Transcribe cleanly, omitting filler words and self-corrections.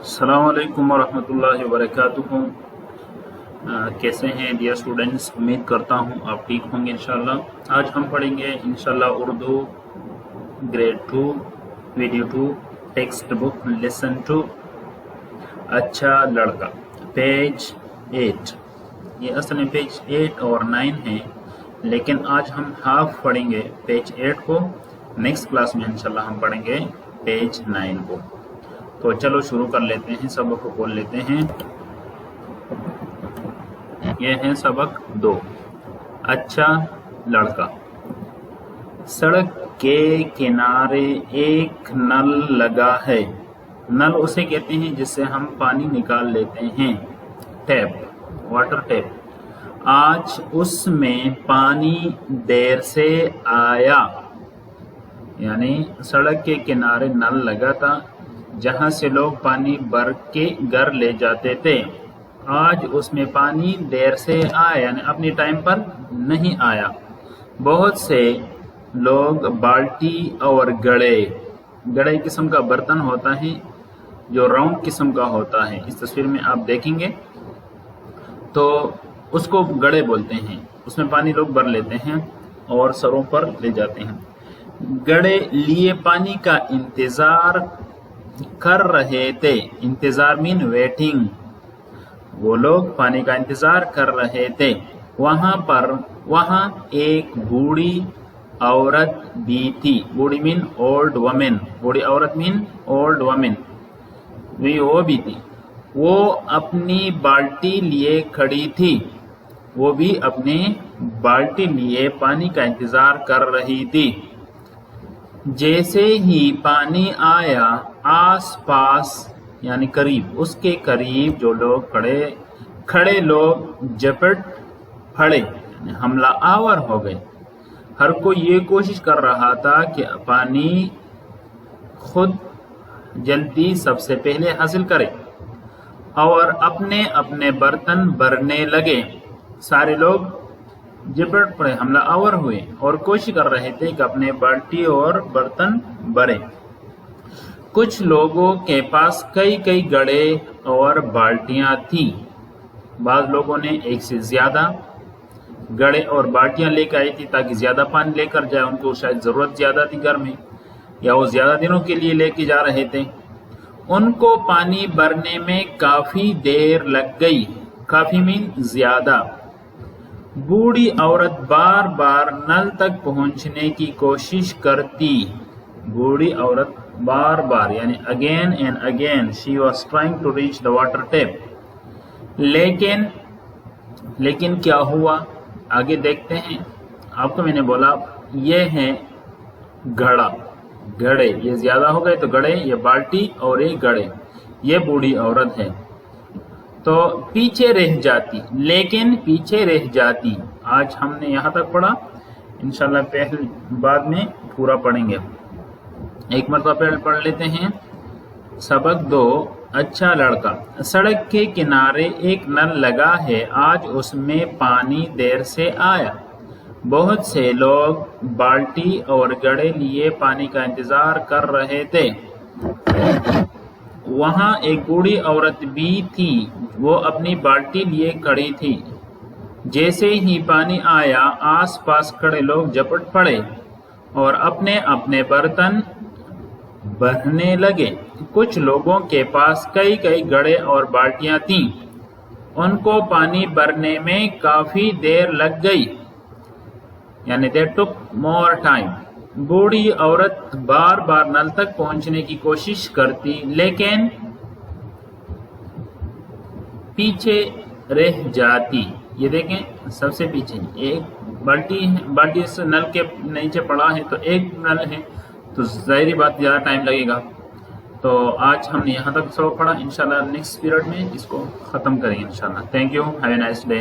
अस्सलाम वालेकुम वरहमतुल्लाहि वबरकातुहू। कैसे हैं डियर स्टूडेंट्स? उम्मीद करता हूँ आप ठीक होंगे इंशाल्लाह। आज हम पढ़ेंगे इंशाल्लाह Urdu grade 2 video 2 text book lesson 2 अच्छा लड़का पेज 8। ये असल में पेज 8 और 9 है, लेकिन आज हम हाफ पढ़ेंगे पेज 8 को। नेक्स्ट क्लास में इंशाल्लाह हम पढ़ेंगे पेज 9 को। तो चलो शुरू कर लेते हैं, सबक को खोल लेते हैं। ये है सबक 2 अच्छा लड़का। सड़क के किनारे एक नल लगा है। नल उसे कहते हैं जिससे हम पानी निकाल लेते हैं, टैप, वाटर टैप। आज उसमें पानी देर से आया, यानी सड़क के किनारे नल लगा था जहां से लोग पानी भर के घर ले जाते थे। आज उसमें पानी देर से आया, यानी अपनी टाइम पर नहीं आया। बहुत से लोग बाल्टी और गड़े किस्म का बर्तन होता है जो राउंड किस्म का होता है, इस तस्वीर में आप देखेंगे तो उसको गड़े बोलते हैं। उसमें पानी लोग भर लेते हैं और सरों पर ले जाते हैं। गड़े लिए पानी का इंतजार कर रहे थे। इंतजार मीन वेटिंग। वो लोग पानी का इंतजार कर रहे थे। वहां एक बूढ़ी औरत भी थी। बूढ़ी मीन ओल्ड वमेन, बूढ़ी औरत मीन ओल्ड वमेन, वो भी थी। वो अपनी बाल्टी लिए खड़ी थी। वो भी अपनी बाल्टी लिए पानी का इंतजार कर रही थी। जैसे ही पानी आया, आस पास यानी करीब, उसके करीब जो लोग खड़े लोग झपट पड़े, हमला आवर हो गए। हर कोई ये कोशिश कर रहा था कि पानी खुद जल्दी सबसे पहले हासिल करे और अपने अपने बर्तन भरने लगे। सारे लोग झपट पड़े, हमला आवर हुए और कोशिश कर रहे थे कि अपने बाल्टी और बर्तन भरें। कुछ लोगों के पास कई गड़े और बाल्टियां थी। बाद लोगों ने एक से ज्यादा गड़े और बाल्टियां लेकर आई थी ताकि ज्यादा पानी लेकर जाए। उनको शायद जरूरत ज्यादा थी घर में, या वो ज्यादा दिनों के लिए लेके जा रहे थे। उनको पानी भरने में काफी देर लग गई। काफी मीन ज्यादा। बूढ़ी औरत बार बार नल तक पहुंचने की कोशिश करती। बूढ़ी औरत बार बार यानी again and again she was trying to reach the water tap. लेकिन क्या हुआ, आगे देखते हैं। आपको मैंने बोला ये है गड़े, ये ज्यादा हो गए तो गड़े, ये बाल्टी और ये गड़े। ये बूढ़ी औरत है तो पीछे रह जाती। आज हमने यहाँ तक पढ़ा, इंशाल्लाह बाद में पूरा पढ़ेंगे। एक मरतबा पहले पढ़ लेते हैं। सबक 2 अच्छा लड़का। सड़क के किनारे एक नल लगा है। आज उसमें पानी देर से आया। बहुत से लोग बाल्टी और गड़े लिए पानी का इंतजार कर रहे थे। वहां एक बूढ़ी औरत भी थी। वो अपनी बाल्टी लिए खड़ी थी। जैसे ही पानी आया, आस पास खड़े लोग झपट पड़े और अपने अपने बर्तन भरने लगे। कुछ लोगों के पास कई गड़े और बाल्टियां थीं। उनको पानी भरने में काफी देर लग गई, यानी दे टुक मोर टाइम। बूढ़ी औरत बार बार नल तक पहुंचने की कोशिश करती, लेकिन पीछे रह जाती। ये देखें, सबसे पीछे एक बाल्टी से नल के नीचे पड़ा है, तो एक नल है तो जाहिर बात ज़्यादा टाइम लगेगा। तो आज हमने यहाँ तक सबक पढ़ा। इंशाल्लाह नेक्स्ट पीरियड में इसको ख़त्म करेंगे इंशाल्लाह। Thank you, have a nice day.